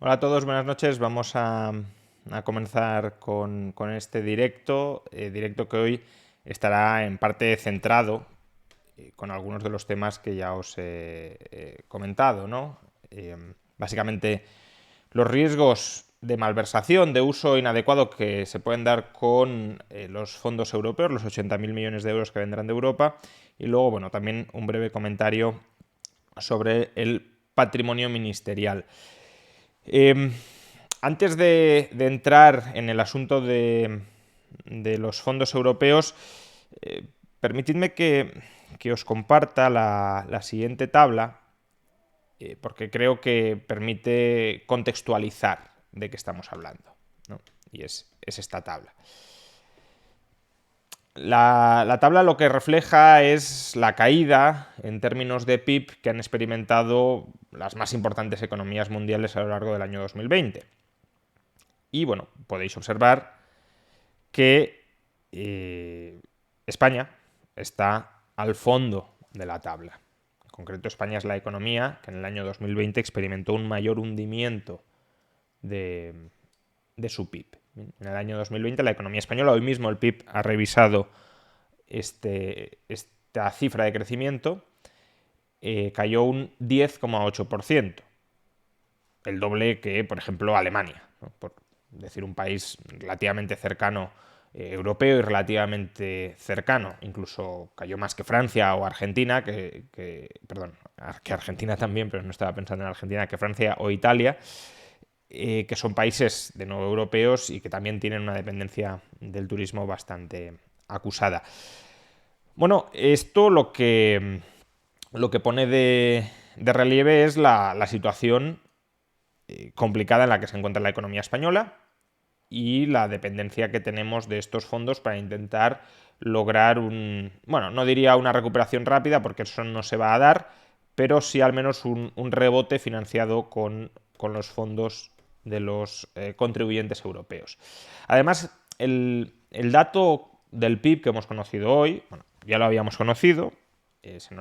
Hola a todos, buenas noches. Vamos a comenzar con este directo, directo que hoy estará en parte centrado con algunos de los temas que ya os he comentado, ¿no? Básicamente los riesgos de malversación, de uso inadecuado que se pueden dar con los fondos europeos, los 80.000 millones de euros que vendrán de Europa, y luego, bueno, también un breve comentario sobre el patrimonio ministerial. Eh, Antes de entrar en el asunto de los fondos europeos, eh, permitidme que os comparta la siguiente tabla, porque creo que permite contextualizar de qué estamos hablando, ¿no? Y es esta tabla. La tabla lo que refleja es la caída en términos de PIB que han experimentado las más importantes economías mundiales a lo largo del año 2020. Y bueno, podéis observar que España está al fondo de la tabla. En concreto, España es la economía que en el año 2020 experimentó un mayor hundimiento de, de su PIB. En el año 2020 la economía española, hoy mismo el PIB ha revisado esta cifra de crecimiento, cayó un 10,8%, el doble que, por ejemplo, Alemania, ¿no? Por decir un país relativamente cercano, europeo y relativamente cercano. Incluso cayó más que Francia o Argentina, perdón, que Argentina también, pero no estaba pensando en Argentina, que Francia o Italia, que son países de nuevo europeos y que también tienen una dependencia del turismo bastante acusada. Bueno, esto lo que pone de relieve es la situación complicada en la que se encuentra la economía española y la dependencia que tenemos de estos fondos para intentar lograr bueno, no diría una recuperación rápida porque eso no se va a dar, pero sí al menos un rebote financiado con los fondos de los contribuyentes europeos. Además, el dato del PIB que hemos conocido hoy, bueno, ya lo habíamos conocido, hace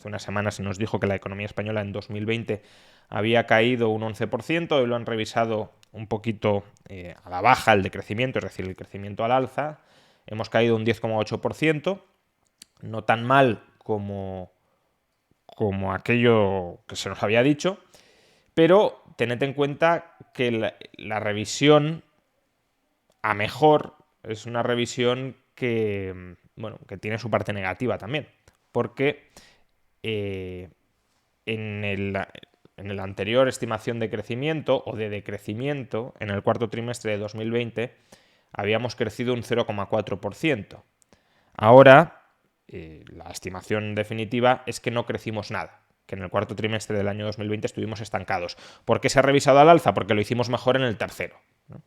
unas semanas se nos dijo que la economía española en 2020 había caído un 11%, hoy lo han revisado un poquito a la baja el decrecimiento, es decir, el crecimiento al alza, hemos caído un 10,8%, no tan mal como aquello que se nos había dicho, pero tened en cuenta que la revisión a mejor es una revisión bueno, que tiene su parte negativa también, porque eh, en el anterior estimación de crecimiento o de decrecimiento, en el cuarto trimestre de 2020, habíamos crecido un 0,4%. Ahora, la estimación definitiva es que no crecimos nada, que en el cuarto trimestre del año 2020 estuvimos estancados. ¿Por qué se ha revisado al alza? Porque lo hicimos mejor en el tercero, ¿no?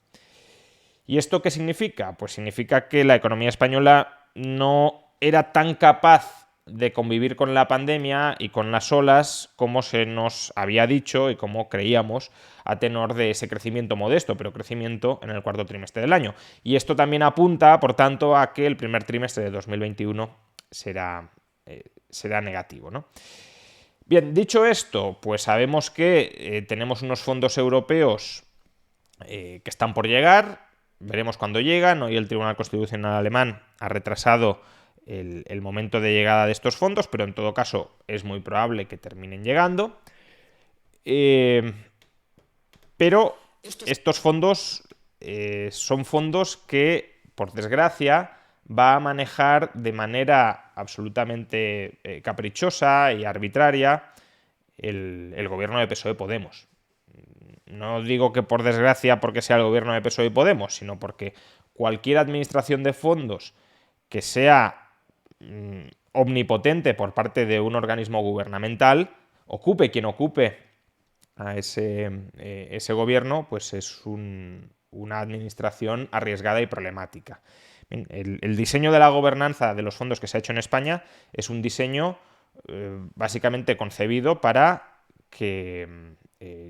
¿Y esto qué significa? Pues significa que la economía española no era tan capaz de convivir con la pandemia y con las olas como se nos había dicho y como creíamos a tenor de ese crecimiento modesto, pero crecimiento en el cuarto trimestre del año. Y esto también apunta, por tanto, a que el primer trimestre de 2021 será negativo, ¿no? Bien, dicho esto, pues sabemos que tenemos unos fondos europeos que están por llegar, veremos cuándo llegan. Hoy el Tribunal Constitucional alemán ha retrasado el momento de llegada de estos fondos, pero en todo caso es muy probable que terminen llegando. Pero estos fondos son fondos que, por desgracia, va a manejar de manera absolutamente caprichosa y arbitraria el gobierno de PSOE-Podemos. No digo que por desgracia porque sea el gobierno de PSOE y Podemos, sino porque cualquier administración de fondos que sea omnipotente por parte de un organismo gubernamental, ocupe quien ocupe a ese gobierno, pues es una administración arriesgada y problemática. Bien, el diseño de la gobernanza de los fondos que se ha hecho en España es un diseño básicamente concebido para que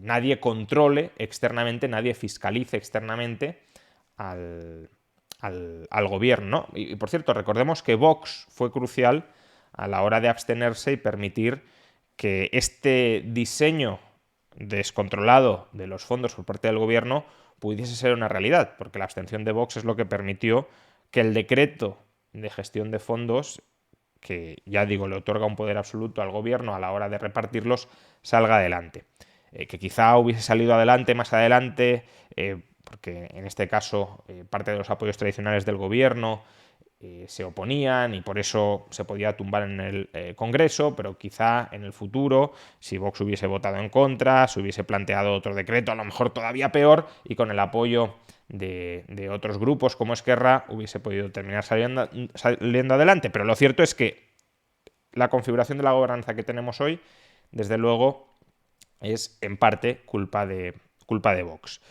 nadie controle externamente, nadie fiscalice externamente al gobierno, ¿no? Y por cierto, recordemos que Vox fue crucial a la hora de abstenerse y permitir que este diseño descontrolado de los fondos por parte del gobierno pudiese ser una realidad, porque la abstención de Vox es lo que permitió que el decreto de gestión de fondos, que ya digo, le otorga un poder absoluto al gobierno a la hora de repartirlos, salga adelante. Que quizá hubiese salido adelante más adelante, porque en este caso parte de los apoyos tradicionales del gobierno se oponían y por eso se podía tumbar en el Congreso, pero quizá en el futuro, si Vox hubiese votado en contra, se hubiese planteado otro decreto, a lo mejor todavía peor, y con el apoyo de otros grupos como Esquerra hubiese podido terminar saliendo adelante. Pero lo cierto es que la configuración de la gobernanza que tenemos hoy, desde luego, es en parte culpa de Vox.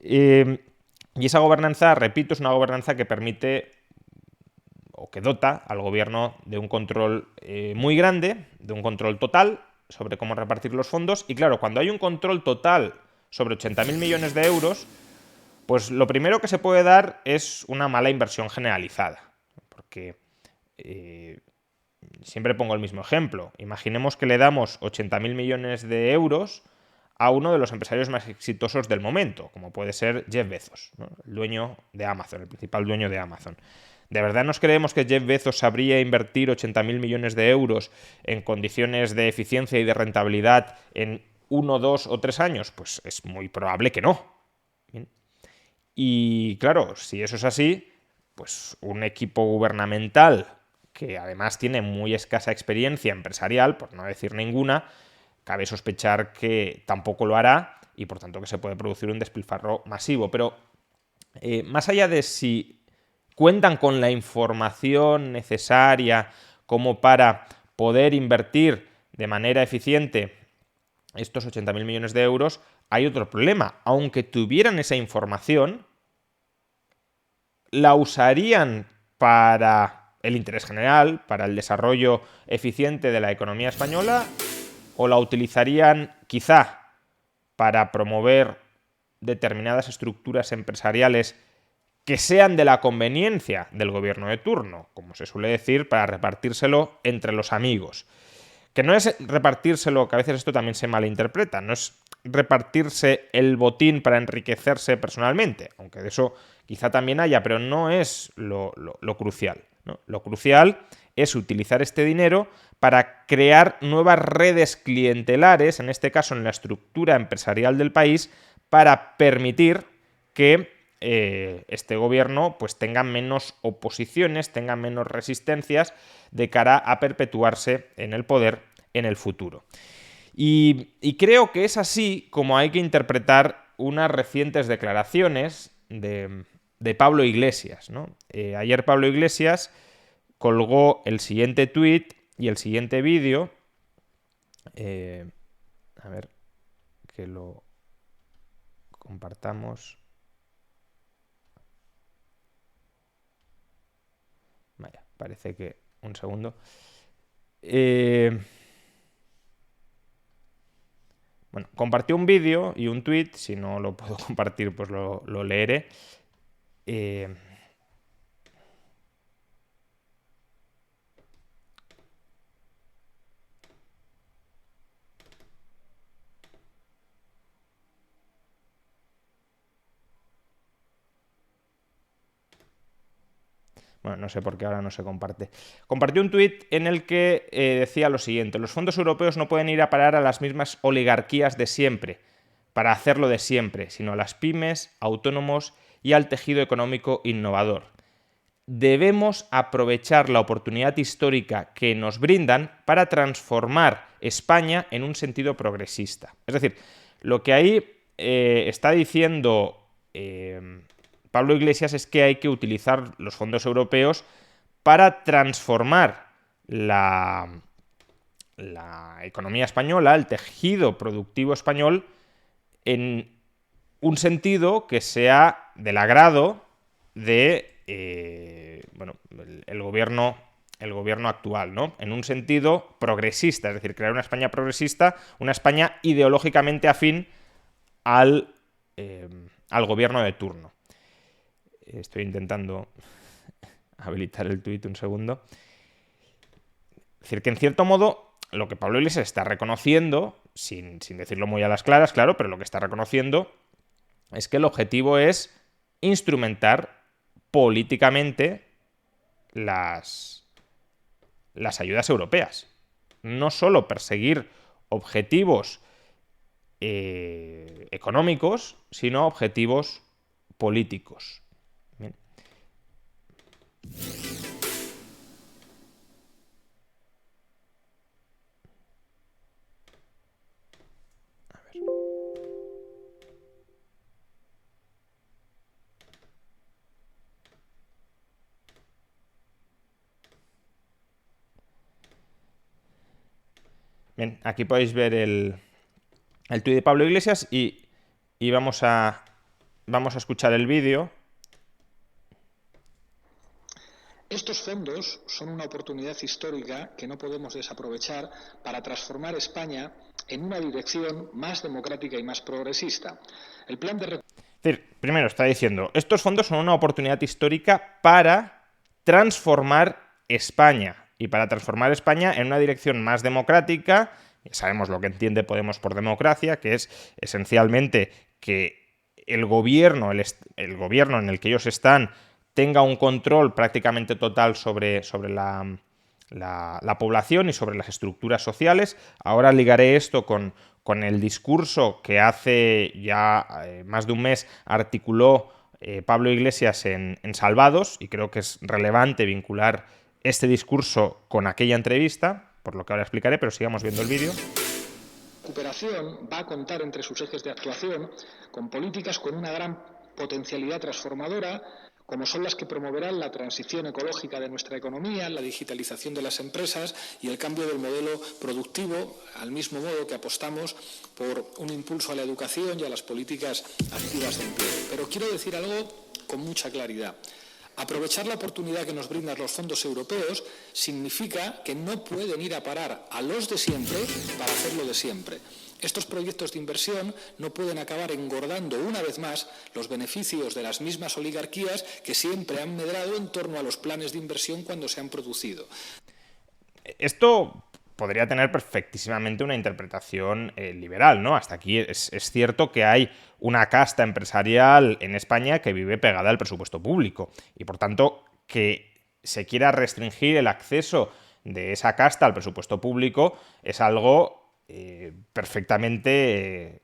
Y esa gobernanza, repito, es una gobernanza que permite o que dota al gobierno de un control muy grande, de un control total sobre cómo repartir los fondos. Y claro, cuando hay un control total sobre 80.000 millones de euros, pues lo primero que se puede dar es una mala inversión generalizada. Porque siempre pongo el mismo ejemplo. Imaginemos que le damos 80.000 millones de euros a uno de los empresarios más exitosos del momento, como puede ser Jeff Bezos, ¿no? El dueño de Amazon, el principal dueño de Amazon. ¿De verdad nos creemos que Jeff Bezos sabría invertir 80.000 millones de euros en condiciones de eficiencia y de rentabilidad en 1, 2 o 3 años? Pues es muy probable que no. Bien. Y claro, si eso es así, pues un equipo gubernamental que además tiene muy escasa experiencia empresarial, por no decir ninguna, cabe sospechar que tampoco lo hará y por tanto que se puede producir un despilfarro masivo. Pero más allá de si cuentan con la información necesaria como para poder invertir de manera eficiente estos 80.000 millones de euros, hay otro problema. Aunque tuvieran esa información, la usarían para el interés general, para el desarrollo eficiente de la economía española, o la utilizarían quizá para promover determinadas estructuras empresariales que sean de la conveniencia del gobierno de turno, como se suele decir, para repartírselo entre los amigos. Que no es repartírselo, que a veces esto también se malinterpreta, no es repartirse el botín para enriquecerse personalmente, aunque de eso quizá también haya, pero no es lo crucial, ¿no? Lo crucial es utilizar este dinero para crear nuevas redes clientelares, en este caso en la estructura empresarial del país, para permitir que este gobierno pues tenga menos oposiciones, tenga menos resistencias de cara a perpetuarse en el poder en el futuro. Y creo que es así como hay que interpretar unas recientes declaraciones de Pablo Iglesias, ¿no? Ayer Pablo Iglesias colgó el siguiente tuit y el siguiente vídeo. A ver, que lo compartamos. Vaya, parece que... Un segundo. Bueno, compartió un vídeo y un tuit. Si no lo puedo compartir, pues lo leeré. Bueno, no sé por qué ahora no se comparte. Compartió un tuit en el que decía lo siguiente: los fondos europeos no pueden ir a parar a las mismas oligarquías de siempre, para hacerlo de siempre, sino a las pymes, autónomos y al tejido económico innovador. Debemos aprovechar la oportunidad histórica que nos brindan para transformar España en un sentido progresista. Es decir, lo que ahí está diciendo Pablo Iglesias es que hay que utilizar los fondos europeos para transformar la economía española, el tejido productivo español, en un sentido que sea del agrado de el gobierno actual, ¿no? En un sentido progresista, es decir, crear una España progresista, una España ideológicamente afín al gobierno de turno. Estoy intentando habilitar el tuit un segundo. Es decir, que en cierto modo lo que Pablo Iglesias está reconociendo, sin decirlo muy a las claras, claro, pero lo que está reconociendo es que el objetivo es instrumentar políticamente las ayudas europeas. No solo perseguir objetivos económicos, sino objetivos políticos. Bien. Bien, aquí podéis ver el tuit de Pablo Iglesias y vamos a escuchar el vídeo. Estos fondos son una oportunidad histórica que no podemos desaprovechar para transformar España en una dirección más democrática y más progresista. El plan de... Es decir, primero está diciendo, estos fondos son una oportunidad histórica para transformar España y para transformar España en una dirección más democrática. Ya sabemos lo que entiende Podemos por democracia, que es esencialmente que el gobierno en el que ellos están tenga un control prácticamente total sobre la población y sobre las estructuras sociales. Ahora ligaré esto con el discurso que hace ya más de un mes articuló Pablo Iglesias en Salvados, y creo que es relevante vincular este discurso con aquella entrevista, por lo que ahora explicaré, pero sigamos viendo el vídeo. La recuperación va a contar entre sus ejes de actuación con políticas con una gran potencialidad transformadora, como son las que promoverán la transición ecológica de nuestra economía, la digitalización de las empresas y el cambio del modelo productivo, al mismo modo que apostamos por un impulso a la educación y a las políticas activas de empleo. Pero quiero decir algo con mucha claridad. Aprovechar la oportunidad que nos brindan los fondos europeos significa que no pueden ir a parar a los de siempre para hacerlo de siempre. Estos proyectos de inversión no pueden acabar engordando una vez más los beneficios de las mismas oligarquías que siempre han medrado en torno a los planes de inversión cuando se han producido. Esto podría tener perfectísimamente una interpretación liberal, ¿no? Hasta aquí es cierto que hay una casta empresarial en España que vive pegada al presupuesto público y, por tanto, que se quiera restringir el acceso de esa casta al presupuesto público es algo perfectamente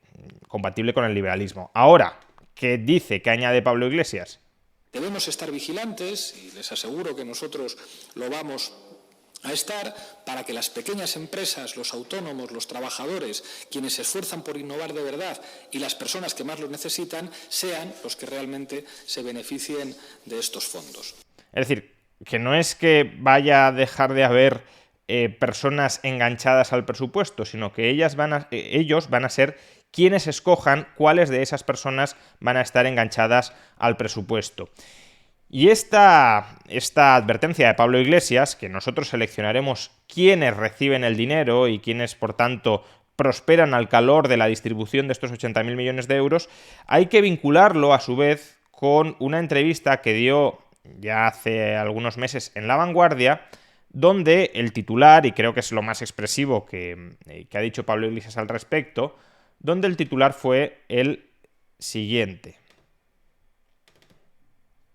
compatible con el liberalismo. Ahora, ¿qué dice, qué añade Pablo Iglesias? Debemos estar vigilantes, y les aseguro que nosotros lo vamos a estar, para que las pequeñas empresas, los autónomos, los trabajadores, quienes se esfuerzan por innovar de verdad y las personas que más lo necesitan, sean los que realmente se beneficien de estos fondos. Es decir, que no es que vaya a dejar de haber personas enganchadas al presupuesto, sino que ellos van a ser quienes escojan cuáles de esas personas van a estar enganchadas al presupuesto. Y esta advertencia de Pablo Iglesias, que nosotros seleccionaremos quiénes reciben el dinero y quiénes, por tanto, prosperan al calor de la distribución de estos 80.000 millones de euros, hay que vincularlo, a su vez, con una entrevista que dio ya hace algunos meses en La Vanguardia, donde el titular, y creo que es lo más expresivo que ha dicho Pablo Iglesias al respecto, donde el titular fue el siguiente.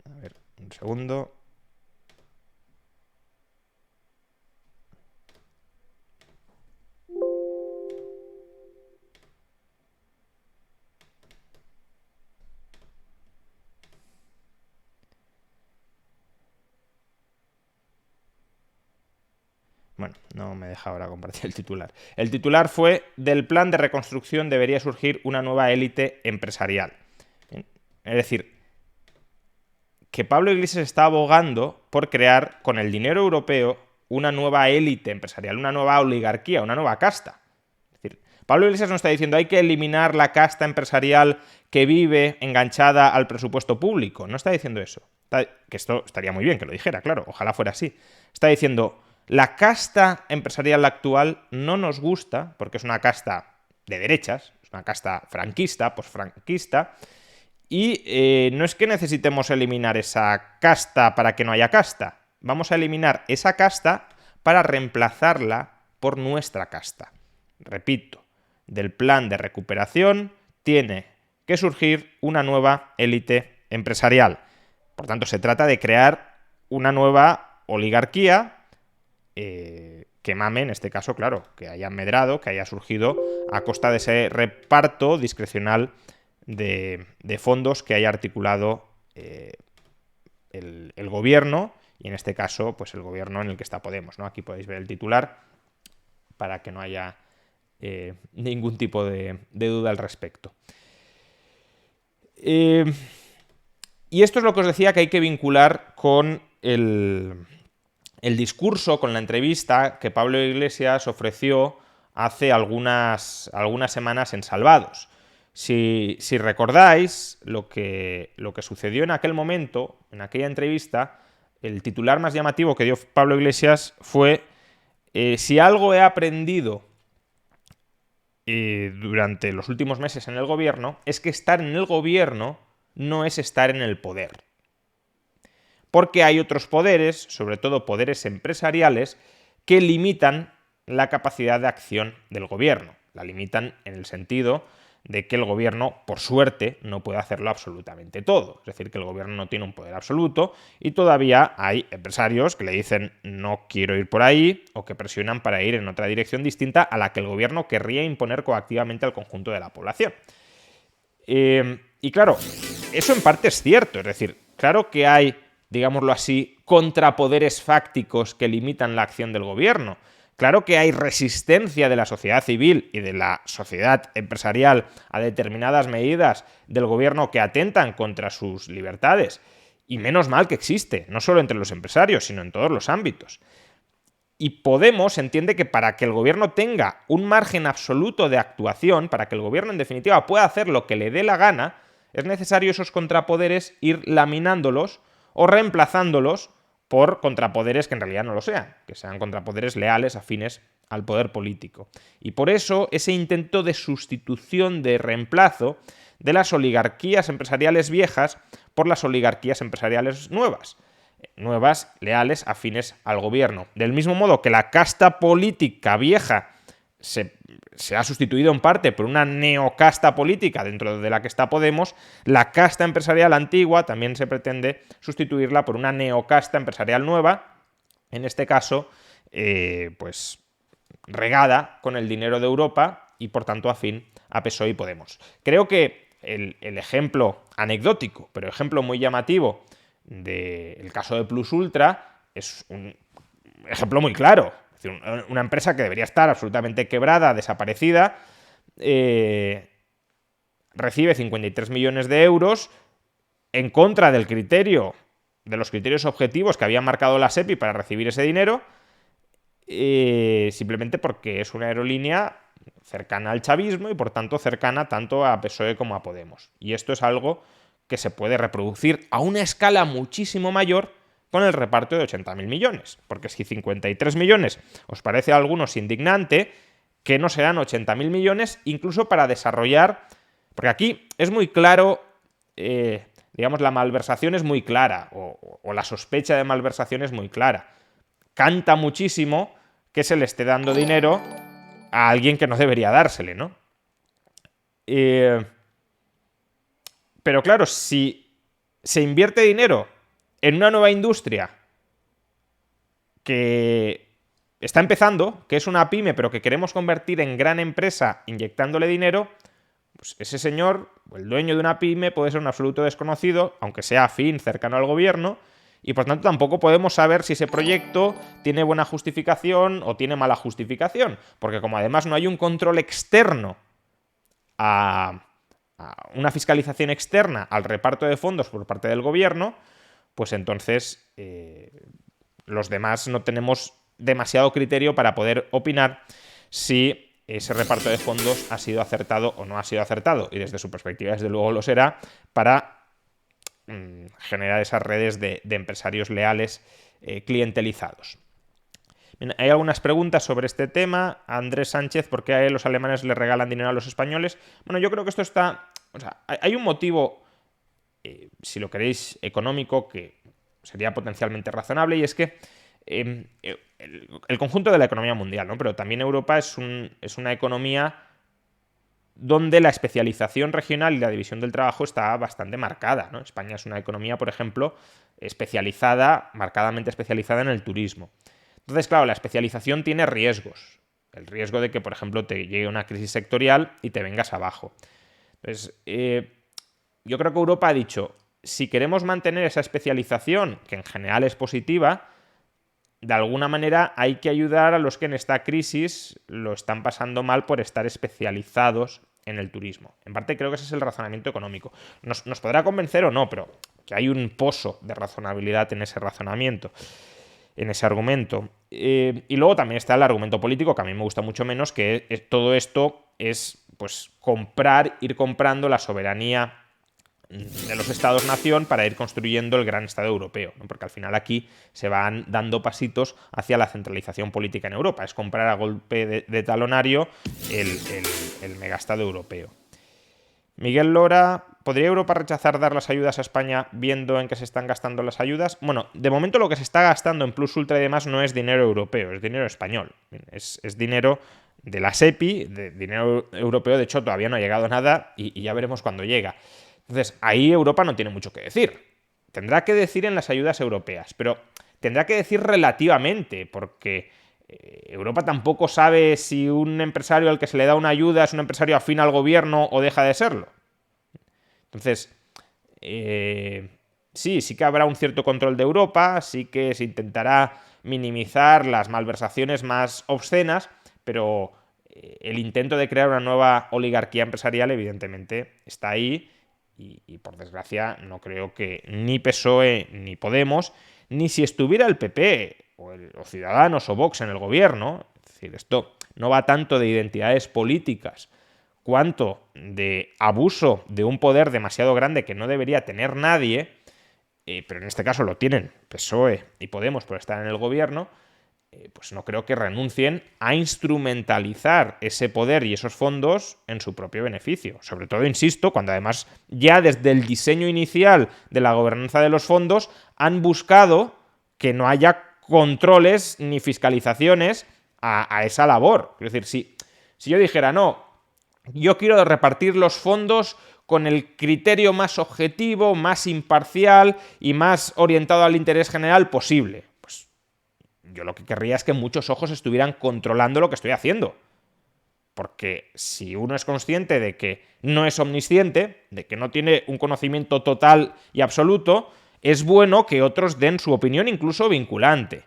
A ver, un segundo. Bueno, no me deja ahora compartir el titular. El titular fue: del plan de reconstrucción debería surgir una nueva élite empresarial. Es decir, que Pablo Iglesias está abogando por crear con el dinero europeo una nueva élite empresarial, una nueva oligarquía, una nueva casta. Es decir, Pablo Iglesias no está diciendo hay que eliminar la casta empresarial que vive enganchada al presupuesto público. No está diciendo eso. Que esto estaría muy bien que lo dijera, claro, ojalá fuera así. Está diciendo: la casta empresarial actual no nos gusta porque es una casta de derechas, es una casta franquista, posfranquista, y no es que necesitemos eliminar esa casta para que no haya casta. Vamos a eliminar esa casta para reemplazarla por nuestra casta. Repito, del plan de recuperación tiene que surgir una nueva élite empresarial. Por tanto, se trata de crear una nueva oligarquía que mame, en este caso, claro, que haya medrado, que haya surgido a costa de ese reparto discrecional de fondos que haya articulado el gobierno, y en este caso, pues el gobierno en el que está Podemos, ¿no? Aquí podéis ver el titular para que no haya ningún tipo de duda al respecto. Y esto es lo que os decía que hay que vincular con el discurso, con la entrevista que Pablo Iglesias ofreció hace algunas semanas en Salvados. Si recordáis lo que sucedió en aquel momento, en aquella entrevista, el titular más llamativo que dio Pablo Iglesias fue si algo he aprendido durante los últimos meses en el gobierno, es que estar en el gobierno no es estar en el poder. Porque hay otros poderes, sobre todo poderes empresariales, que limitan la capacidad de acción del gobierno. La limitan en el sentido de que el gobierno, por suerte, no puede hacerlo absolutamente todo. Es decir, que el gobierno no tiene un poder absoluto y todavía hay empresarios que le dicen no quiero ir por ahí o que presionan para ir en otra dirección distinta a la que el gobierno querría imponer coactivamente al conjunto de la población. Y claro, eso en parte es cierto. Es decir, claro que hay, digámoslo así, contrapoderes fácticos que limitan la acción del gobierno. Claro que hay resistencia de la sociedad civil y de la sociedad empresarial a determinadas medidas del gobierno que atentan contra sus libertades. Y menos mal que existe, no solo entre los empresarios, sino en todos los ámbitos. Y Podemos entiende que para que el gobierno tenga un margen absoluto de actuación, para que el gobierno en definitiva pueda hacer lo que le dé la gana, es necesario esos contrapoderes ir laminándolos o reemplazándolos por contrapoderes que en realidad no lo sean, que sean contrapoderes leales, afines al poder político. Y por eso ese intento de sustitución, de reemplazo de las oligarquías empresariales viejas por las oligarquías empresariales nuevas, leales, afines al gobierno. Del mismo modo que la casta política vieja se ha sustituido en parte por una neocasta política dentro de la que está Podemos, la casta empresarial antigua también se pretende sustituirla por una neocasta empresarial nueva, en este caso, pues regada con el dinero de Europa y por tanto afín a PSOE y Podemos. Creo que el ejemplo anecdótico, pero ejemplo muy llamativo del caso de Plus Ultra es un ejemplo muy claro. Es decir, una empresa que debería estar absolutamente quebrada, desaparecida, recibe 53 millones de euros en contra del criterio, de los criterios objetivos que había marcado la SEPI para recibir ese dinero, simplemente porque es una aerolínea cercana al chavismo y por tanto cercana tanto a PSOE como a Podemos. Y esto es algo que se puede reproducir a una escala muchísimo mayor con el reparto de 80.000 millones. Porque si 53 millones os parece a algunos indignante, que no serán 80.000 millones incluso para desarrollar... Porque aquí es muy claro, digamos, la malversación es muy clara, o la sospecha de malversación es muy clara. Canta muchísimo que se le esté dando dinero a alguien que no debería dársele, ¿no? Pero claro, si se invierte dinero en una nueva industria que está empezando, que es una pyme, pero que queremos convertir en gran empresa inyectándole dinero, pues ese señor, el dueño de una pyme, puede ser un absoluto desconocido, aunque sea afín, cercano al gobierno, y por tanto tampoco podemos saber si ese proyecto tiene buena justificación o tiene mala justificación, porque como además no hay un control externo a una fiscalización externa al reparto de fondos por parte del gobierno, pues entonces los demás no tenemos demasiado criterio para poder opinar si ese reparto de fondos ha sido acertado o no ha sido acertado. Y desde su perspectiva, desde luego lo será, para generar esas redes de empresarios leales clientelizados. Bien, hay algunas preguntas sobre este tema. Andrés Sánchez, ¿por qué a los alemanes le regalan dinero a los españoles? Bueno, yo creo que esto está... O sea, hay un motivo, si lo queréis, económico, que sería potencialmente razonable, y es que el conjunto de la economía mundial, ¿no? Pero también Europa es una economía donde la especialización regional y la división del trabajo está bastante marcada, ¿no? España es una economía, por ejemplo, marcadamente especializada en el turismo. Entonces, claro, la especialización tiene riesgos. El riesgo de que, por ejemplo, te llegue una crisis sectorial y te vengas abajo. Entonces, yo creo que Europa ha dicho, si queremos mantener esa especialización, que en general es positiva, de alguna manera hay que ayudar a los que en esta crisis lo están pasando mal por estar especializados en el turismo. En parte creo que ese es el razonamiento económico. Nos podrá convencer o no, pero que hay un pozo de razonabilidad en ese razonamiento, en ese argumento. Y luego también está el argumento político, que a mí me gusta mucho menos, que todo esto es pues ir comprando la soberanía de los estados-nación para ir construyendo el gran Estado europeo, ¿no? Porque al final aquí se van dando pasitos hacia la centralización política en Europa. Es comprar a golpe de talonario el megastado europeo. Miguel Lora, ¿podría Europa rechazar dar las ayudas a España viendo en qué se están gastando las ayudas? Bueno, de momento lo que se está gastando en Plus Ultra y demás no es dinero europeo, es dinero español. Es dinero de la SEPI, de dinero europeo. De hecho, todavía no ha llegado nada y ya veremos cuándo llega. Entonces, ahí Europa no tiene mucho que decir. Tendrá que decir en las ayudas europeas, pero tendrá que decir relativamente, porque Europa tampoco sabe si un empresario al que se le da una ayuda es un empresario afín al gobierno o deja de serlo. Entonces, sí que habrá un cierto control de Europa, sí que se intentará minimizar las malversaciones más obscenas, pero el intento de crear una nueva oligarquía empresarial evidentemente está ahí. Y por desgracia no creo que ni PSOE ni Podemos, ni si estuviera el PP o Ciudadanos o Vox en el gobierno, es decir, esto no va tanto de identidades políticas cuanto de abuso de un poder demasiado grande que no debería tener nadie, pero en este caso lo tienen PSOE y Podemos por estar en el gobierno, pues no creo que renuncien a instrumentalizar ese poder y esos fondos en su propio beneficio. Sobre todo, insisto, cuando además ya desde el diseño inicial de la gobernanza de los fondos han buscado que no haya controles ni fiscalizaciones a esa labor. Es decir, si yo dijera, no, yo quiero repartir los fondos con el criterio más objetivo, más imparcial y más orientado al interés general posible, yo lo que querría es que muchos ojos estuvieran controlando lo que estoy haciendo. Porque si uno es consciente de que no es omnisciente, de que no tiene un conocimiento total y absoluto, es bueno que otros den su opinión, incluso vinculante.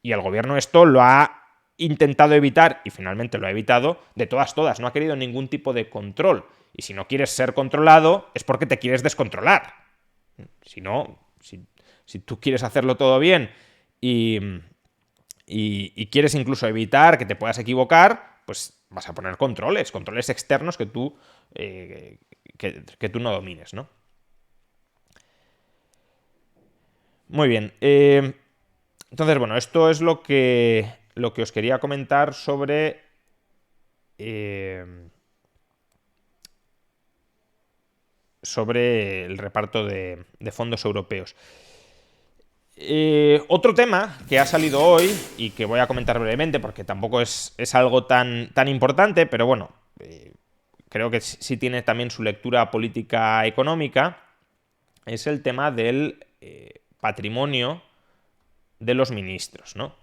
Y el gobierno esto lo ha intentado evitar, y finalmente lo ha evitado, de todas. No ha querido ningún tipo de control. Y si no quieres ser controlado, es porque te quieres descontrolar. Si no, si tú quieres hacerlo todo bien y quieres incluso evitar que te puedas equivocar, pues vas a poner controles externos que tú no domines, ¿no? Muy bien. Entonces, bueno, esto es lo que os quería comentar sobre el reparto de fondos europeos. Otro tema que ha salido hoy y que voy a comentar brevemente porque tampoco es algo tan importante, pero bueno, creo que sí tiene también su lectura política económica, es el tema del patrimonio de los ministros, ¿no?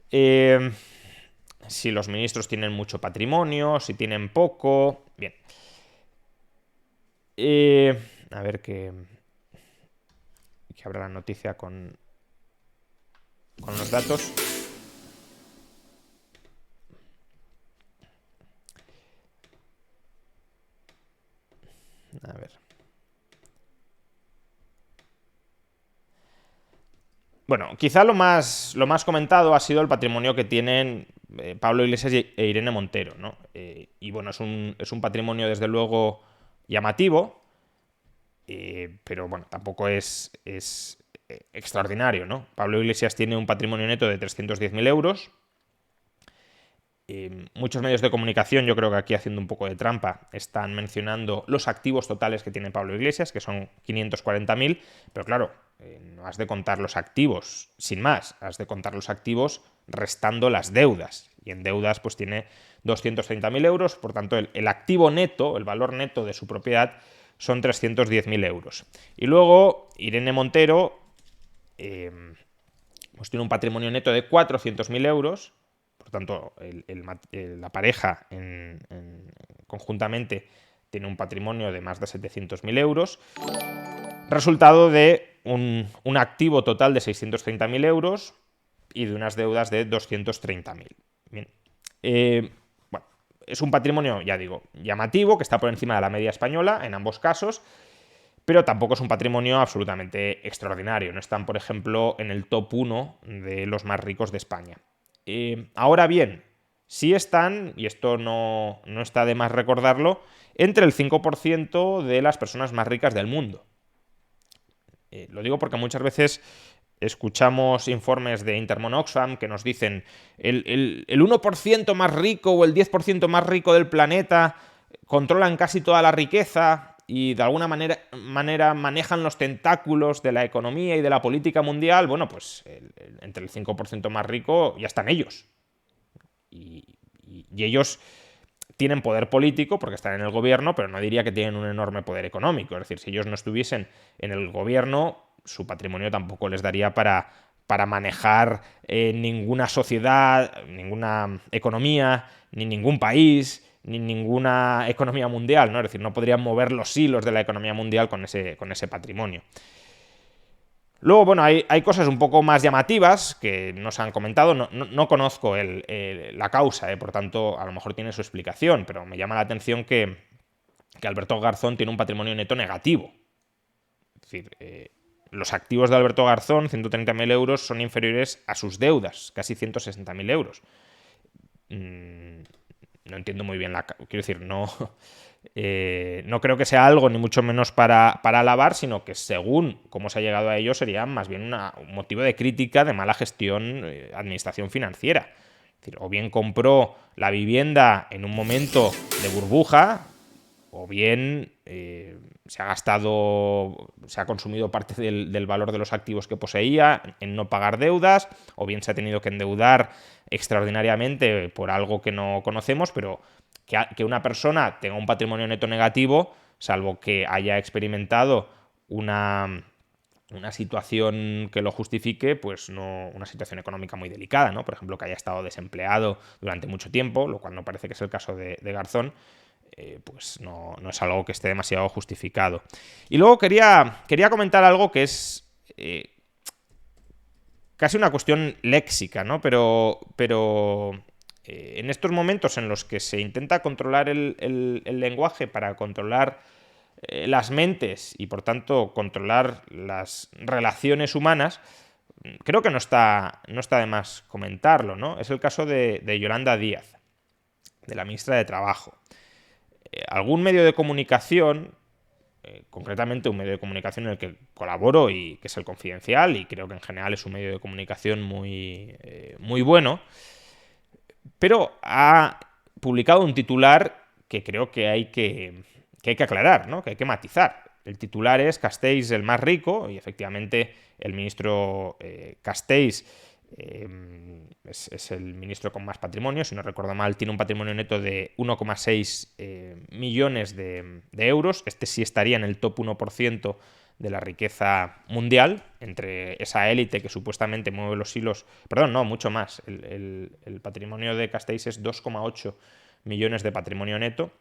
Si los ministros tienen mucho patrimonio, si tienen poco. Bien. A ver que abra la noticia con los datos. A ver. Bueno, quizá lo más comentado ha sido el patrimonio que tienen Pablo Iglesias e Irene Montero, ¿no? Y bueno, es un patrimonio desde luego llamativo, pero bueno, tampoco es extraordinario, ¿no? Pablo Iglesias tiene un patrimonio neto de 310.000 euros. Muchos medios de comunicación, yo creo que aquí haciendo un poco de trampa, están mencionando los activos totales que tiene Pablo Iglesias, que son 540.000, pero claro, no has de contar los activos, sin más, has de contar los activos restando las deudas. Y en deudas pues tiene 230.000 euros, por tanto el activo neto, el valor neto de su propiedad son 310.000 euros. Y luego Irene Montero pues tiene un patrimonio neto de 400.000 euros, por tanto la pareja conjuntamente tiene un patrimonio de más de 700.000 euros, resultado de un activo total de 630.000 euros y de unas deudas de 230.000. Bien. Bueno, es un patrimonio, ya digo, llamativo, que está por encima de la media española en ambos casos, pero tampoco es un patrimonio absolutamente extraordinario. No están, por ejemplo, en el top 1 de los más ricos de España. Ahora bien, sí están, y esto no está de más recordarlo, entre el 5% de las personas más ricas del mundo. Lo digo porque muchas veces escuchamos informes de Intermon Oxfam que nos dicen el 1% más rico o el 10% más rico del planeta controlan casi toda la riqueza y de alguna manera manejan los tentáculos de la economía y de la política mundial. Bueno, pues entre el 5% más rico ya están ellos. Y ellos tienen poder político porque están en el gobierno, pero no diría que tienen un enorme poder económico. Es decir, si ellos no estuviesen en el gobierno, su patrimonio tampoco les daría para manejar ninguna sociedad, ninguna economía, ni ningún país, ni ninguna economía mundial, ¿no? Es decir, no podrían mover los hilos de la economía mundial con ese patrimonio. Luego, bueno, hay cosas un poco más llamativas que no se han comentado. No conozco la causa, por tanto, a lo mejor tiene su explicación, pero me llama la atención que Alberto Garzón tiene un patrimonio neto negativo. Es decir, los activos de Alberto Garzón, 130.000 euros, son inferiores a sus deudas, casi 160.000 euros. No entiendo muy bien quiero decir, no creo que sea algo ni mucho menos para alabar, sino que según cómo se ha llegado a ello sería más bien un motivo de crítica de mala gestión, administración financiera. Es decir, o bien compró la vivienda en un momento de burbuja, o bien se ha consumido parte del valor de los activos que poseía en no pagar deudas, o bien se ha tenido que endeudar extraordinariamente por algo que no conocemos, pero que una persona tenga un patrimonio neto negativo, salvo que haya experimentado una situación que lo justifique, pues no una situación económica muy delicada, ¿no? Por ejemplo, que haya estado desempleado durante mucho tiempo, lo cual no parece que es el caso de Garzón. Pues no es algo que esté demasiado justificado. Y luego quería comentar algo que es casi una cuestión léxica, ¿no? Pero en estos momentos en los que se intenta controlar el lenguaje para controlar las mentes y por tanto controlar las relaciones humanas, creo que no está de más comentarlo, ¿no? Es el caso de Yolanda Díaz, de la ministra de Trabajo. Algún medio de comunicación, concretamente un medio de comunicación en el que colaboro y que es El Confidencial, y creo que en general es un medio de comunicación muy bueno, pero ha publicado un titular que creo que hay que aclarar, ¿no? Que hay que matizar. El titular es Castells el más rico, y efectivamente el ministro Castells es el ministro con más patrimonio, si no recuerdo mal, tiene un patrimonio neto de 1,6 millones de euros. Este sí estaría en el top 1% de la riqueza mundial, entre esa élite que supuestamente mueve los hilos. Perdón, no, mucho más. El patrimonio de Castells es 2,8 millones de patrimonio neto.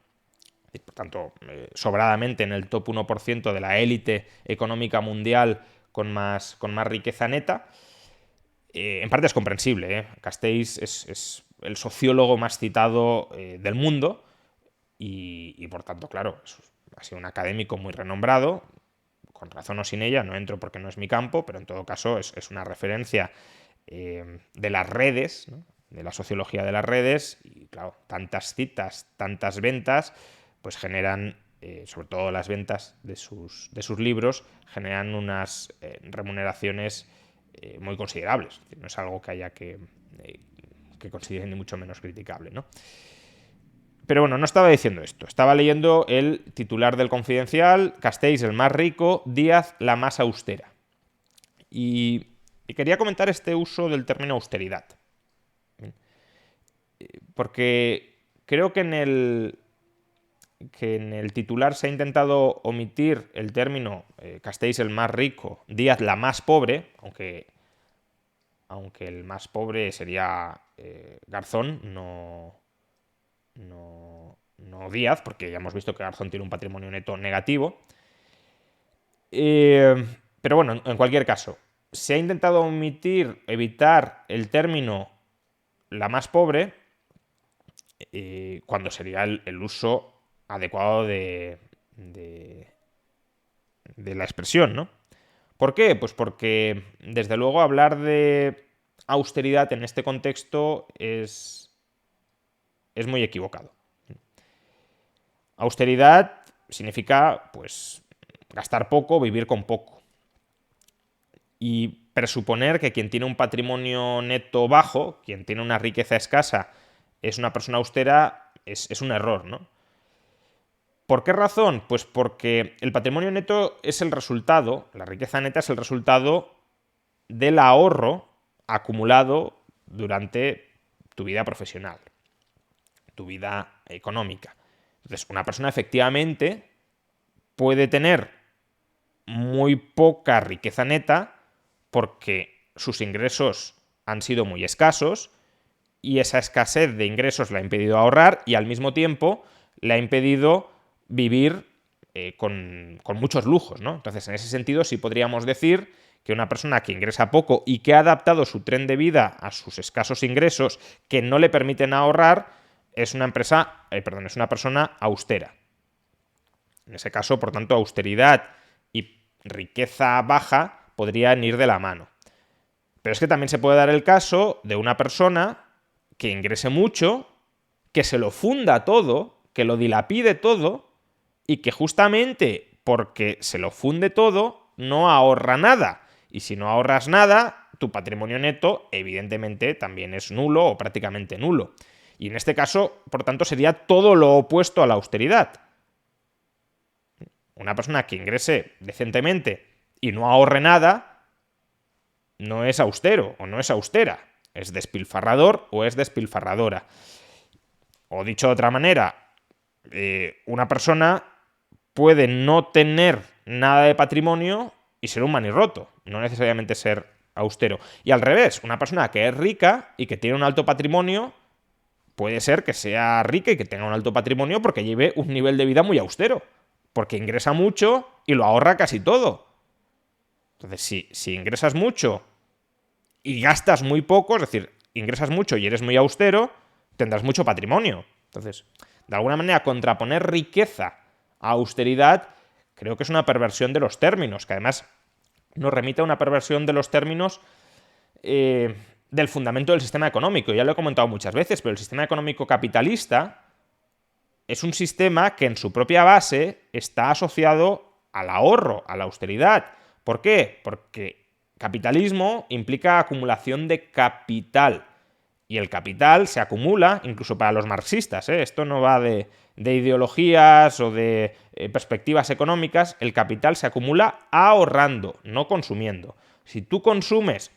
Y por tanto, sobradamente en el top 1% de la élite económica mundial con más riqueza neta. En parte es comprensible, Castells es el sociólogo más citado del mundo y por tanto, claro, ha sido un académico muy renombrado, con razón o sin ella, no entro porque no es mi campo, pero en todo caso es una referencia de las redes, ¿no? De la sociología de las redes, y claro, tantas citas, tantas ventas, pues generan, sobre todo las ventas de sus libros, generan unas remuneraciones muy considerables. No es algo que haya que consideren ni mucho menos criticable, ¿no? Pero bueno, no estaba diciendo esto. Estaba leyendo el titular del Confidencial: Castells el más rico, Díaz la más austera. Y quería comentar este uso del término austeridad. Porque creo que en el titular se ha intentado omitir el término Castells el más rico, Díaz la más pobre, aunque el más pobre sería Garzón, no Díaz, porque ya hemos visto que Garzón tiene un patrimonio neto negativo. Pero bueno, en cualquier caso, se ha intentado evitar el término la más pobre, cuando sería el uso adecuado de la expresión, ¿no? ¿Por qué? Pues porque, desde luego, hablar de austeridad en este contexto es muy equivocado. Austeridad significa, pues, gastar poco, vivir con poco. Y presuponer que quien tiene un patrimonio neto bajo, quien tiene una riqueza escasa, es una persona austera, es un error, ¿no? ¿Por qué razón? Pues porque el patrimonio neto es el resultado, la riqueza neta es el resultado del ahorro acumulado durante tu vida profesional, tu vida económica. Entonces, una persona efectivamente puede tener muy poca riqueza neta porque sus ingresos han sido muy escasos y esa escasez de ingresos le ha impedido ahorrar y al mismo tiempo le ha impedido vivir con muchos lujos, ¿no? Entonces, en ese sentido, sí podríamos decir que una persona que ingresa poco y que ha adaptado su tren de vida a sus escasos ingresos que no le permiten ahorrar es una persona austera. En ese caso, por tanto, austeridad y riqueza baja podrían ir de la mano. Pero es que también se puede dar el caso de una persona que ingrese mucho, que se lo funda todo, que lo dilapide todo y que justamente porque se lo funde todo no ahorra nada. Y si no ahorras nada, tu patrimonio neto evidentemente también es nulo o prácticamente nulo. Y en este caso, por tanto, sería todo lo opuesto a la austeridad. Una persona que ingrese decentemente y no ahorre nada no es austero o no es austera. Es despilfarrador o es despilfarradora. O dicho de otra manera, una persona puede no tener nada de patrimonio y ser un manirroto, no necesariamente ser austero. Y al revés, una persona que es rica y que tiene un alto patrimonio, puede ser que sea rica y que tenga un alto patrimonio porque lleve un nivel de vida muy austero, porque ingresa mucho y lo ahorra casi todo. Entonces, si ingresas mucho y gastas muy poco, es decir, ingresas mucho y eres muy austero, tendrás mucho patrimonio. Entonces, de alguna manera, contraponer riqueza a austeridad creo que es una perversión de los términos, que además nos remite a una perversión de los términos del fundamento del sistema económico. Ya lo he comentado muchas veces, pero el sistema económico capitalista es un sistema que en su propia base está asociado al ahorro, a la austeridad. ¿Por qué? Porque capitalismo implica acumulación de capital. Y el capital se acumula, incluso para los marxistas, esto no va de ideologías o de perspectivas económicas, el capital se acumula ahorrando, no consumiendo. Si tú consumes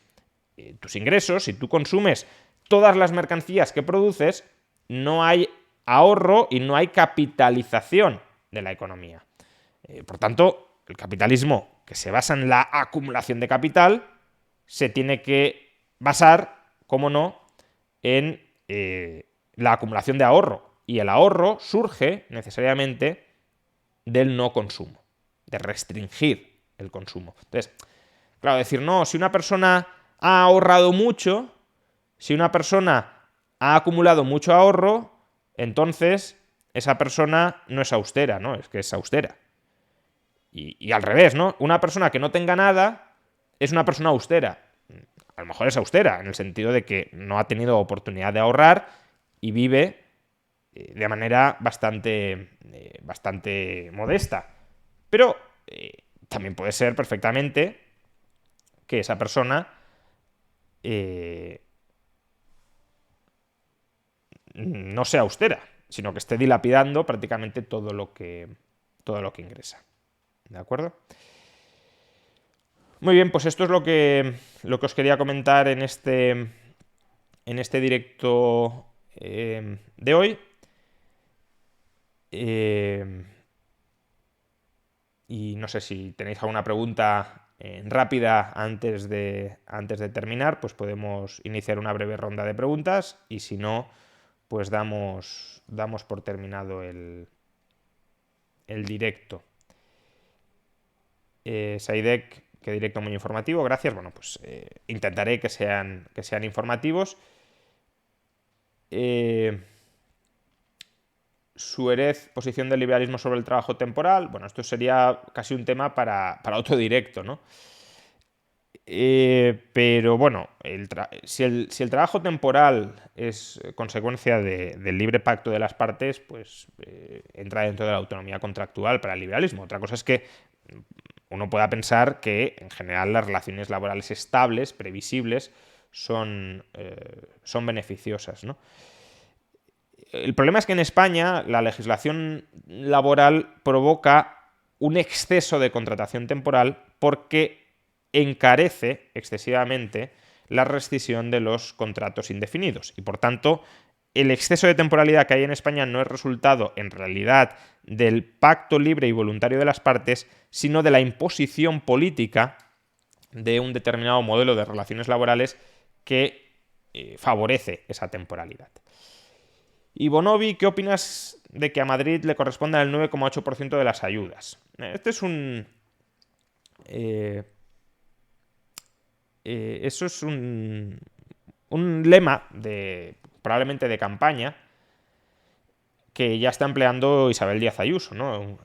tus ingresos, si tú consumes todas las mercancías que produces, no hay ahorro y no hay capitalización de la economía. Por tanto, el capitalismo que se basa en la acumulación de capital se tiene que basar, como no, en la acumulación de ahorro. Y el ahorro surge necesariamente del no consumo, de restringir el consumo. Entonces, claro, decir, no, si una persona ha ahorrado mucho, si una persona ha acumulado mucho ahorro, entonces esa persona no es austera, ¿no? Es que es austera. Y al revés, ¿no? Una persona que no tenga nada es una persona austera. A lo mejor es austera, en el sentido de que no ha tenido oportunidad de ahorrar y vive de manera bastante modesta. Pero también puede ser perfectamente que esa persona no sea austera, sino que esté dilapidando prácticamente todo lo que ingresa. ¿De acuerdo? Muy bien, pues esto es lo que os quería comentar en este directo de hoy. Y no sé si tenéis alguna pregunta rápida antes de terminar, pues podemos iniciar una breve ronda de preguntas y si no, pues damos por terminado el directo. Saidek, qué directo muy informativo, gracias. Bueno, pues intentaré que sean informativos. Suárez, posición del liberalismo sobre el trabajo temporal. Bueno, esto sería casi un tema para otro directo, ¿no? Pero bueno, si el trabajo temporal es consecuencia del libre pacto de las partes, pues entra dentro de la autonomía contractual para el liberalismo. Otra cosa es que uno pueda pensar que en general las relaciones laborales estables, previsibles, son beneficiosas, ¿no? El problema es que en España la legislación laboral provoca un exceso de contratación temporal porque encarece excesivamente la rescisión de los contratos indefinidos. Y por tanto, el exceso de temporalidad que hay en España no es resultado, en realidad, del pacto libre y voluntario de las partes, sino de la imposición política de un determinado modelo de relaciones laborales que favorece esa temporalidad. Y Bonovi, ¿qué opinas de que a Madrid le corresponda el 9,8% de las ayudas? Este es eso es un lema probablemente de campaña que ya está empleando Isabel Díaz Ayuso, ¿no?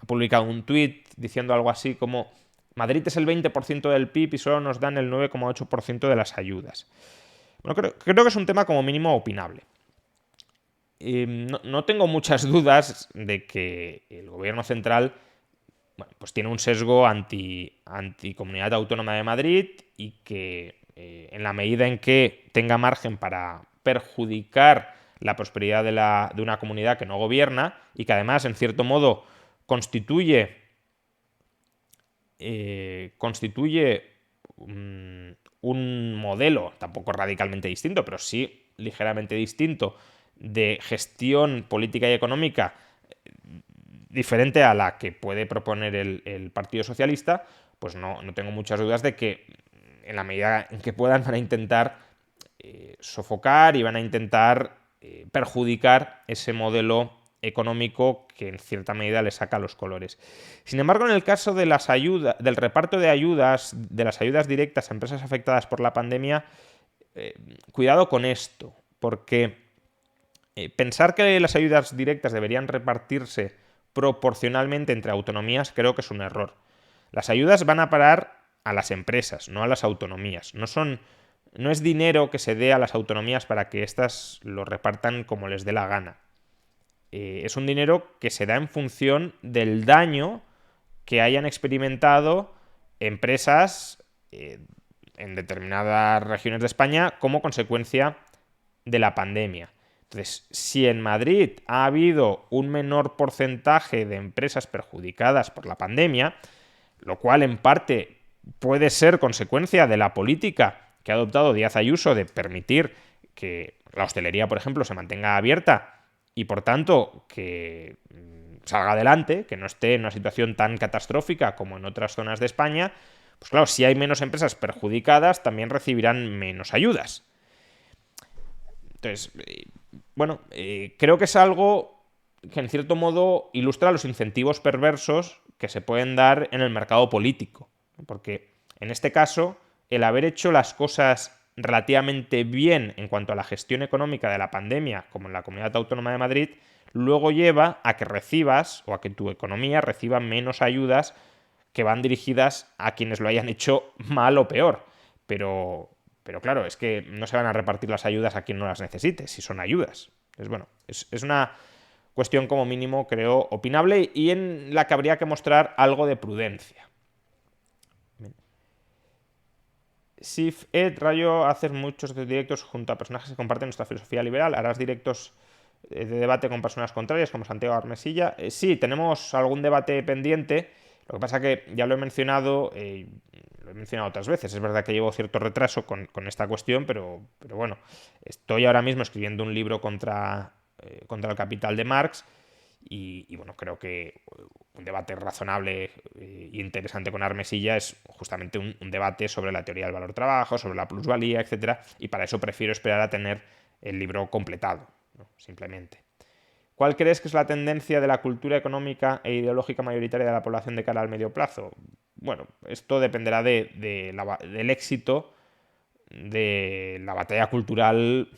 Ha publicado un tuit diciendo algo así como: Madrid es el 20% del PIB y solo nos dan el 9,8% de las ayudas. Bueno, creo que es un tema como mínimo opinable. No tengo muchas dudas de que el gobierno central, bueno, pues tiene un sesgo anti-Comunidad Autónoma de Madrid y que en la medida en que tenga margen para perjudicar la prosperidad de una comunidad que no gobierna y que además, en cierto modo, constituye un modelo, tampoco radicalmente distinto, pero sí ligeramente distinto, de gestión política y económica diferente a la que puede proponer el Partido Socialista, pues no tengo muchas dudas de que en la medida en que puedan van a intentar sofocar y van a intentar perjudicar ese modelo económico que en cierta medida le saca los colores. Sin embargo, en el caso de las ayudas, del reparto de ayudas, de las ayudas directas a empresas afectadas por la pandemia, cuidado con esto, porque pensar que las ayudas directas deberían repartirse proporcionalmente entre autonomías creo que es un error. Las ayudas van a parar a las empresas, no a las autonomías. No es dinero que se dé a las autonomías para que éstas lo repartan como les dé la gana. Es un dinero que se da en función del daño que hayan experimentado empresas en determinadas regiones de España como consecuencia de la pandemia. Entonces, si en Madrid ha habido un menor porcentaje de empresas perjudicadas por la pandemia, lo cual en parte puede ser consecuencia de la política que ha adoptado Díaz Ayuso de permitir que la hostelería, por ejemplo, se mantenga abierta y, por tanto, que salga adelante, que no esté en una situación tan catastrófica como en otras zonas de España, pues claro, si hay menos empresas perjudicadas, también recibirán menos ayudas. Entonces, bueno, creo que es algo que en cierto modo ilustra los incentivos perversos que se pueden dar en el mercado político. Porque en este caso, el haber hecho las cosas relativamente bien en cuanto a la gestión económica de la pandemia, como en la Comunidad Autónoma de Madrid, luego lleva a que recibas o a que tu economía reciba menos ayudas que van dirigidas a quienes lo hayan hecho mal o peor. Pero claro, es que no se van a repartir las ayudas a quien no las necesite, si son ayudas. Entonces, bueno, es una cuestión como mínimo, creo, opinable y en la que habría que mostrar algo de prudencia. Sif Ed Rayo, haces muchos directos junto a personajes que comparten nuestra filosofía liberal. ¿Harás directos de debate con personas contrarias como Santiago Armesilla? Sí, tenemos algún debate pendiente. Lo que pasa que ya lo he mencionado otras veces. Es verdad que llevo cierto retraso con esta cuestión, pero bueno, estoy ahora mismo escribiendo un libro contra el capital de Marx y bueno, creo que un debate razonable e interesante con Armesilla es justamente un debate sobre la teoría del valor-trabajo, sobre la plusvalía, etcétera, y para eso prefiero esperar a tener el libro completado, ¿no? Simplemente. ¿Cuál crees que es la tendencia de la cultura económica e ideológica mayoritaria de la población de cara al medio plazo? Bueno, esto dependerá del éxito de la batalla cultural,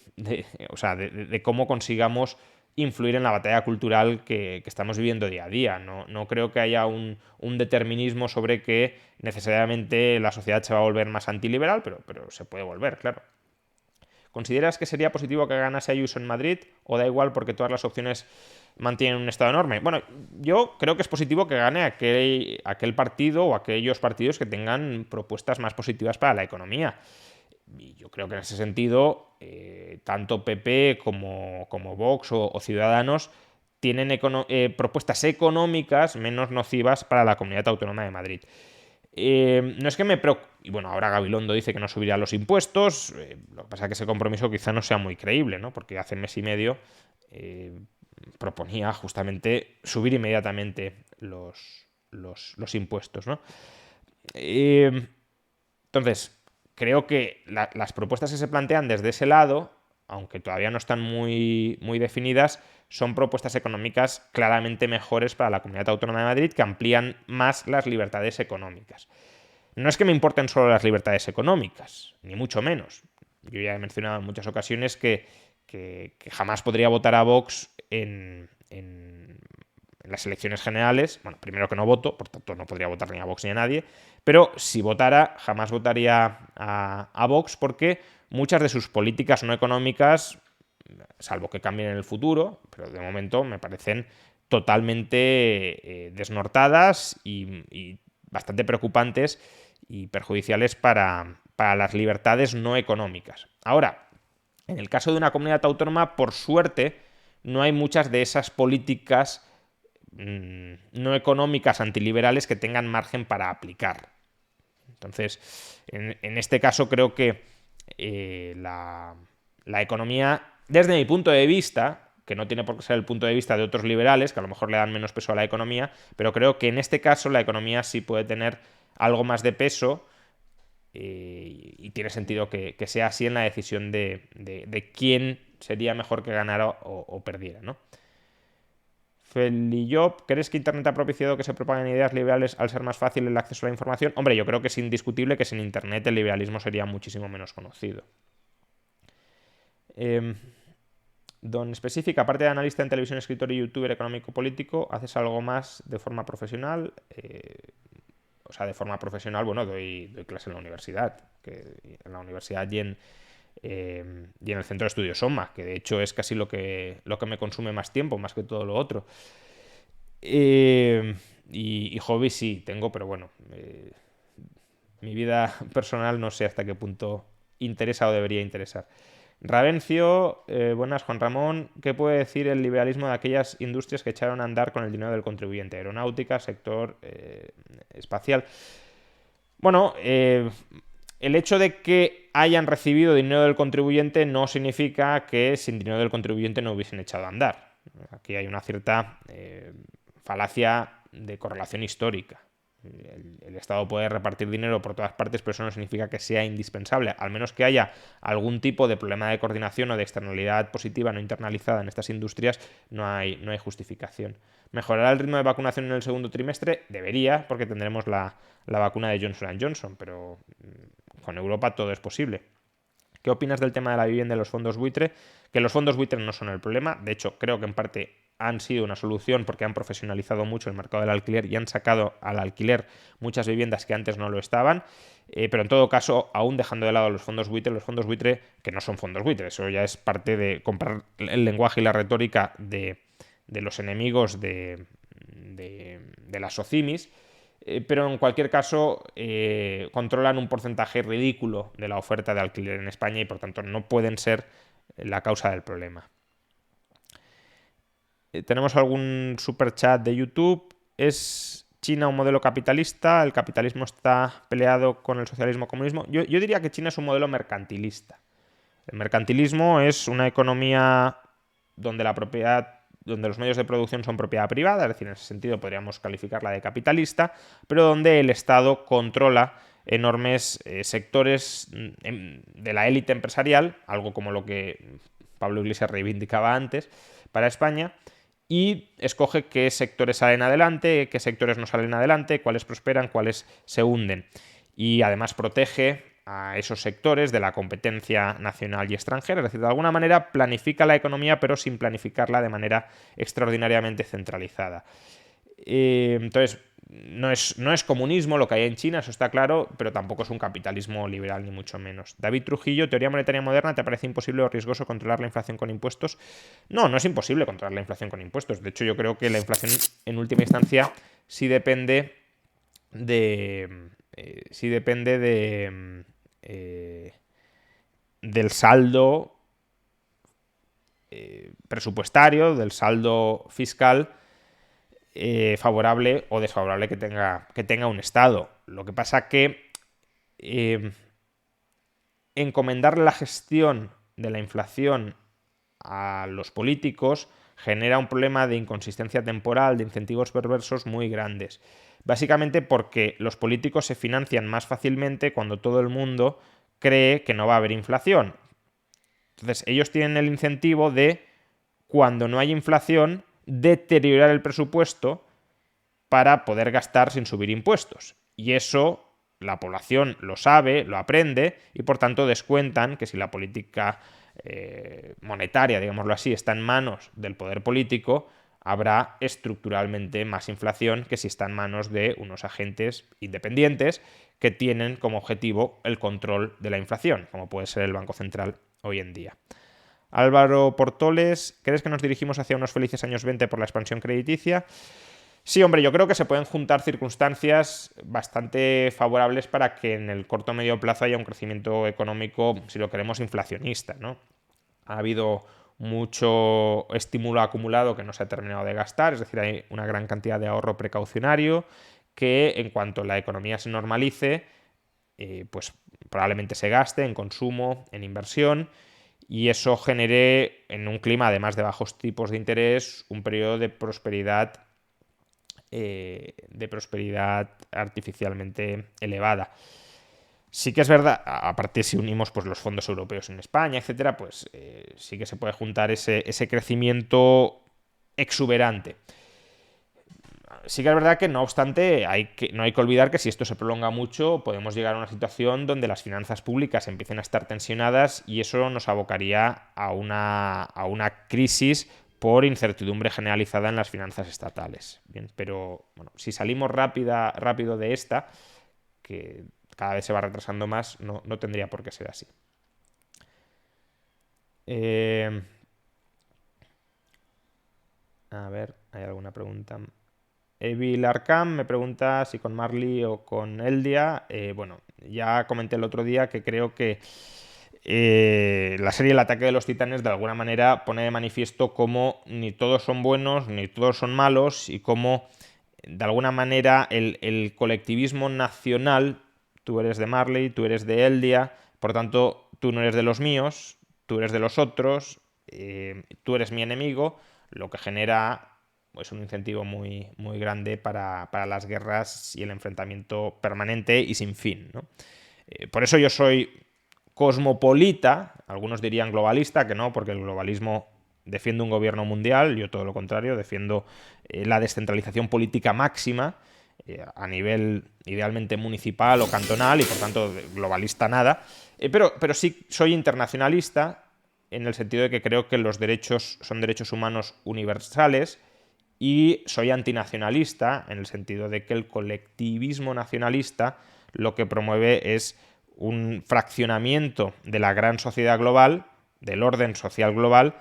o sea, de cómo consigamos influir en la batalla cultural que estamos viviendo día a día. No creo que haya un determinismo sobre que necesariamente la sociedad se va a volver más antiliberal, pero se puede volver, claro. ¿Consideras que sería positivo que ganase Ayuso en Madrid o da igual porque todas las opciones mantienen un estado enorme? Bueno, yo creo que es positivo que gane aquel partido o aquellos partidos que tengan propuestas más positivas para la economía. Y yo creo que en ese sentido, tanto PP como Vox o Ciudadanos tienen propuestas económicas menos nocivas para la Comunidad Autónoma de Madrid. No es que me preocupe. Y bueno, ahora Gabilondo dice que no subirá los impuestos. Lo que pasa es que ese compromiso quizá no sea muy creíble, ¿no? Porque hace mes y medio proponía justamente subir inmediatamente los impuestos, ¿no? Entonces, creo que las propuestas que se plantean desde ese lado, aunque todavía no están muy definidas, son propuestas económicas claramente mejores para la Comunidad Autónoma de Madrid, que amplían más las libertades económicas. No es que me importen solo las libertades económicas, ni mucho menos. Yo ya he mencionado en muchas ocasiones que jamás podría votar a Vox en las elecciones generales. Bueno, primero que no voto, por tanto no podría votar ni a Vox ni a nadie, pero si votara, jamás votaría a Vox porque muchas de sus políticas no económicas, salvo que cambien en el futuro, pero de momento me parecen totalmente desnortadas y bastante preocupantes y perjudiciales para las libertades no económicas. Ahora, en el caso de una comunidad autónoma, por suerte, no hay muchas de esas políticas no económicas antiliberales que tengan margen para aplicar. Entonces, en este caso creo que la economía, desde mi punto de vista, que no tiene por qué ser el punto de vista de otros liberales, que a lo mejor le dan menos peso a la economía, pero creo que en este caso la economía sí puede tener algo más de peso y tiene sentido que sea así en la decisión de quién sería mejor que ganara o perdiera, ¿no? Felijob, ¿crees que Internet ha propiciado que se propaguen ideas liberales al ser más fácil el acceso a la información? Hombre, yo creo que es indiscutible que sin Internet el liberalismo sería muchísimo menos conocido. Don Específica, aparte de analista en televisión, escritor y youtuber económico-político, ¿haces algo más de forma profesional? O sea, de forma profesional, bueno, doy clase en la universidad, en la universidad y en el centro de estudios SOMA, que de hecho es casi lo que me consume más tiempo, más que todo lo otro. Y hobby sí, tengo, pero bueno, mi vida personal no sé hasta qué punto interesa o debería interesar. Ravencio, buenas, Juan Ramón. ¿Qué puede decir el liberalismo de aquellas industrias que echaron a andar con el dinero del contribuyente? Aeronáutica, sector espacial. Bueno, el hecho de que hayan recibido dinero del contribuyente no significa que sin dinero del contribuyente no hubiesen echado a andar. Aquí hay una cierta falacia de correlación histórica. El Estado puede repartir dinero por todas partes, pero eso no significa que sea indispensable, al menos que haya algún tipo de problema de coordinación o de externalidad positiva no internalizada en estas industrias, no hay justificación. ¿Mejorará el ritmo de vacunación en el segundo trimestre? Debería, porque tendremos la vacuna de Johnson & Johnson, pero con Europa todo es posible. ¿Qué opinas del tema de la vivienda y los fondos buitre? Que los fondos buitre no son el problema, de hecho creo que en parte han sido una solución porque han profesionalizado mucho el mercado del alquiler y han sacado al alquiler muchas viviendas que antes no lo estaban, pero en todo caso, aún dejando de lado los fondos buitre, que no son fondos buitre, eso ya es parte de comprar el lenguaje y la retórica de los enemigos de las SOCIMIs, pero en cualquier caso controlan un porcentaje ridículo de la oferta de alquiler en España y por tanto no pueden ser la causa del problema. Tenemos algún super chat de YouTube. ¿Es China un modelo capitalista? ¿El capitalismo está peleado con el socialismo-comunismo? Yo diría que China es un modelo mercantilista. El mercantilismo es una economía donde la propiedad, donde los medios de producción son propiedad privada, es decir, en ese sentido podríamos calificarla de capitalista, pero donde el Estado controla enormes sectores de la élite empresarial, algo como lo que Pablo Iglesias reivindicaba antes para España, y escoge qué sectores salen adelante, qué sectores no salen adelante, cuáles prosperan, cuáles se hunden. Y además protege a esos sectores de la competencia nacional y extranjera, es decir, de alguna manera planifica la economía, pero sin planificarla de manera extraordinariamente centralizada. Entonces, no es comunismo lo que hay en China, eso está claro, pero tampoco es un capitalismo liberal, ni mucho menos. David Trujillo, teoría monetaria moderna, ¿te parece imposible o riesgoso controlar la inflación con impuestos? No es imposible controlar la inflación con impuestos. De hecho, yo creo que la inflación, en última instancia, sí depende del saldo presupuestario, del saldo fiscal favorable o desfavorable que tenga un Estado. Lo que pasa que encomendarle la gestión de la inflación a los políticos genera un problema de inconsistencia temporal, de incentivos perversos muy grandes. Básicamente porque los políticos se financian más fácilmente cuando todo el mundo cree que no va a haber inflación. Entonces ellos tienen el incentivo de, cuando no hay inflación, deteriorar el presupuesto para poder gastar sin subir impuestos. Y eso la población lo sabe, lo aprende y por tanto descuentan que si la política monetaria, digámoslo así, está en manos del poder político, habrá estructuralmente más inflación que si está en manos de unos agentes independientes que tienen como objetivo el control de la inflación, como puede ser el Banco Central hoy en día. Álvaro Portoles, ¿crees que nos dirigimos hacia unos felices años 20 por la expansión crediticia? Sí, hombre, yo creo que se pueden juntar circunstancias bastante favorables para que en el corto o medio plazo haya un crecimiento económico, si lo queremos, inflacionista, ¿no? Ha habido mucho estímulo acumulado que no se ha terminado de gastar, es decir, hay una gran cantidad de ahorro precaucionario que, en cuanto la economía se normalice, pues probablemente se gaste en consumo, en inversión, y eso genere, en un clima además de bajos tipos de interés, un periodo de prosperidad artificialmente elevada. Sí que es verdad, aparte si unimos pues, los fondos europeos en España, etcétera, pues sí que se puede juntar ese crecimiento exuberante. Sí que es verdad que, no obstante, no hay que olvidar que si esto se prolonga mucho, podemos llegar a una situación donde las finanzas públicas empiecen a estar tensionadas y eso nos abocaría a una crisis por incertidumbre generalizada en las finanzas estatales. Bien, pero bueno, si salimos rápido de esta, que cada vez se va retrasando más, no tendría por qué ser así. A ver, ¿hay alguna pregunta? Evil Arkham me pregunta si con Marley o con Eldia. Bueno, ya comenté el otro día que creo que la serie El ataque de los titanes de alguna manera pone de manifiesto cómo ni todos son buenos ni todos son malos y cómo de alguna manera el colectivismo nacional, tú eres de Marley, tú eres de Eldia, por tanto tú no eres de los míos, tú eres de los otros, tú eres mi enemigo, lo que genera pues, un incentivo muy, muy grande para las guerras y el enfrentamiento permanente y sin fin, ¿no? Por eso yo soy cosmopolita, algunos dirían globalista, que no, porque el globalismo defiende un gobierno mundial, yo todo lo contrario, defiendo la descentralización política máxima a nivel idealmente municipal o cantonal y por tanto globalista nada, pero sí soy internacionalista en el sentido de que creo que los derechos son derechos humanos universales y soy antinacionalista en el sentido de que el colectivismo nacionalista lo que promueve es un fraccionamiento de la gran sociedad global, del orden social global,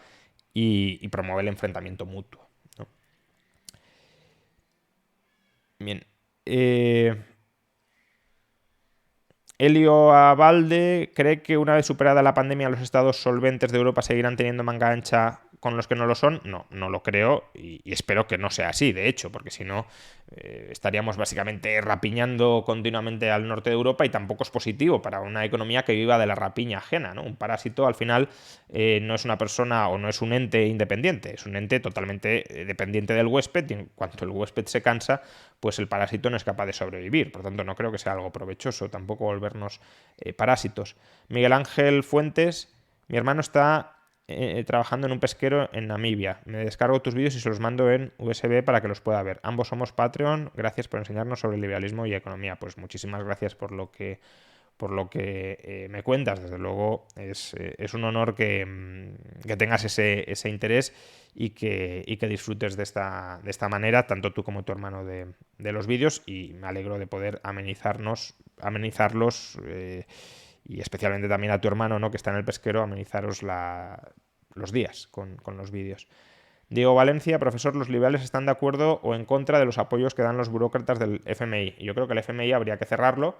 y promueve el enfrentamiento mutuo, ¿no? Bien. Elio Abalde cree que una vez superada la pandemia los estados solventes de Europa seguirán teniendo manga ancha con los que no lo son, no lo creo y espero que no sea así, de hecho, porque si no estaríamos básicamente rapiñando continuamente al norte de Europa y tampoco es positivo para una economía que viva de la rapiña ajena, ¿no? Un parásito al final no es una persona o no es un ente independiente, es un ente totalmente dependiente del huésped y en cuanto el huésped se cansa, pues el parásito no es capaz de sobrevivir. Por tanto, no creo que sea algo provechoso tampoco volvernos parásitos. Miguel Ángel Fuentes, mi hermano está trabajando en un pesquero en Namibia. Me descargo tus vídeos y se los mando en USB para que los pueda ver. Ambos somos Patreon. Gracias por enseñarnos sobre liberalismo y economía. Pues muchísimas gracias por lo que me cuentas. Desde luego es un honor que tengas ese interés y que disfrutes de esta manera, tanto tú como tu hermano, de los vídeos, y me alegro de poder amenizarlos y especialmente también a tu hermano, ¿no?, que está en el pesquero, amenizaros los días con los vídeos. Diego Valencia, profesor, ¿los liberales están de acuerdo o en contra de los apoyos que dan los burócratas del FMI? Yo creo que el FMI habría que cerrarlo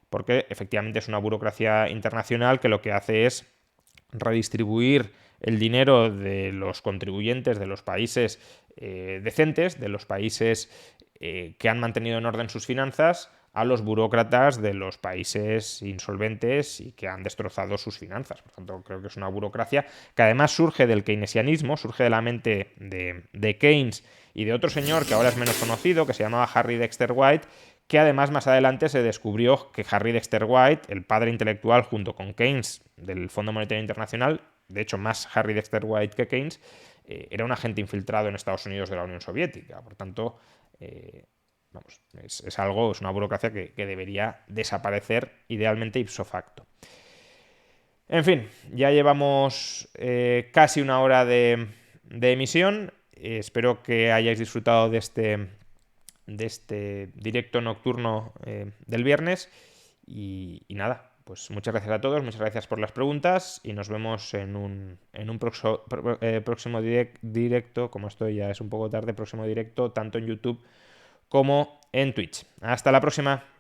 porque efectivamente es una burocracia internacional que lo que hace es redistribuir el dinero de los contribuyentes de los países decentes, de los países que han mantenido en orden sus finanzas, a los burócratas de los países insolventes y que han destrozado sus finanzas. Por tanto, creo que es una burocracia que además surge del keynesianismo, surge de la mente de Keynes y de otro señor que ahora es menos conocido, que se llamaba Harry Dexter White, que además más adelante se descubrió que Harry Dexter White, el padre intelectual junto con Keynes del Fondo Monetario Internacional, de hecho más Harry Dexter White que Keynes, era un agente infiltrado en Estados Unidos de la Unión Soviética. Por tanto, es una burocracia que debería desaparecer idealmente ipso facto. En fin, ya llevamos casi una hora de emisión. Espero que hayáis disfrutado de este directo nocturno del viernes. Y nada, pues muchas gracias a todos, muchas gracias por las preguntas y nos vemos en un próximo directo, como esto ya es un poco tarde, próximo directo tanto en YouTube como en Twitch. Hasta la próxima.